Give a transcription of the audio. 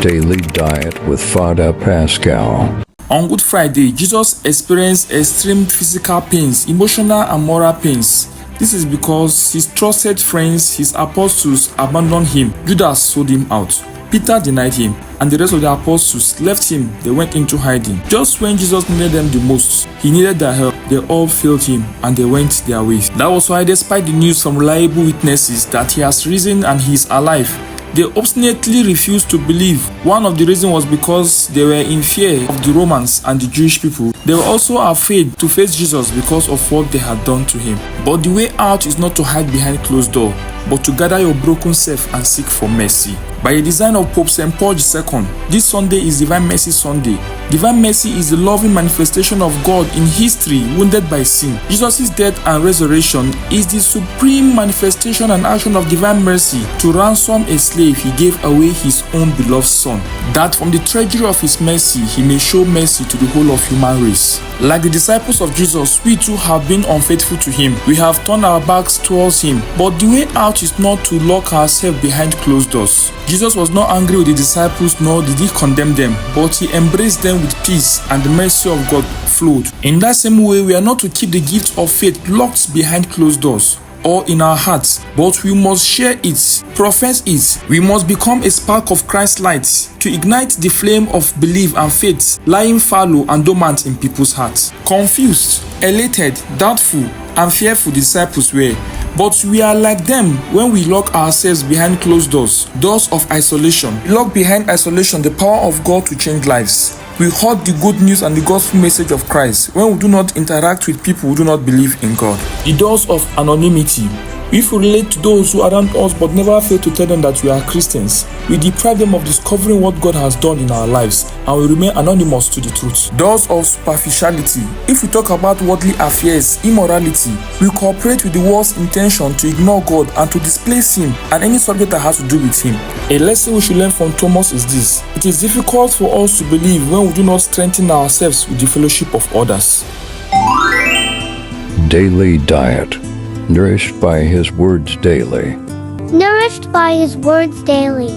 Daily Diet with Father Pascal. On Good Friday, Jesus experienced extreme physical pains, emotional and moral pains. This is because his trusted friends, his apostles, abandoned him. Judas sold him out. Peter denied him, and the rest of the apostles left him. They went into hiding. Just when Jesus needed them the most, he needed their help. They all failed him, and they went their ways. That was why, despite the news from reliable witnesses that he has risen and he is alive, they obstinately refused to believe. One of the reasons was because they were in fear of the Romans and the Jewish people. They were also afraid to face Jesus because of what they had done to him. But the way out is not to hide behind closed door, but to gather your broken self and seek for mercy. By a design of Pope St. Paul II, this Sunday is Divine Mercy Sunday. Divine mercy is the loving manifestation of God in history wounded by sin. Jesus' death and resurrection is the supreme manifestation and action of divine mercy. To ransom a slave, he gave away his own beloved son, that from the treasury of his mercy, he may show mercy to the whole of human race. Like the disciples of Jesus, we too have been unfaithful to him. We have turned our backs towards him. But the way out is not to lock ourselves behind closed doors. Jesus was not angry with the disciples, nor did he condemn them, but he embraced them with peace, and the mercy of God flowed. In that same way, we are not to keep the gift of faith locked behind closed doors or in our hearts, but we must share it, profess it. We must become a spark of Christ's light to ignite the flame of belief and faith lying fallow and dormant in people's hearts. Confused, elated, doubtful, and fearful the disciples were, but we are like them when we lock ourselves behind closed doors, doors of isolation. We lock behind isolation the power of God to change lives. We hold the good news and the gospel message of Christ when we do not interact with people who do not believe in God. The doors of anonymity. If we relate to those who are around us but never fail to tell them that we are Christians, we deprive them of discovering what God has done in our lives, and we remain anonymous to the truth. Doors of superficiality. If we talk about worldly affairs, immorality, we cooperate with the world's intention to ignore God and to displace him and any subject that has to do with him. A lesson we should learn from Thomas is this: it is difficult for us to believe when we do not strengthen ourselves with the fellowship of others. Daily Diet. Nourished by His words daily. Nourished by His words daily.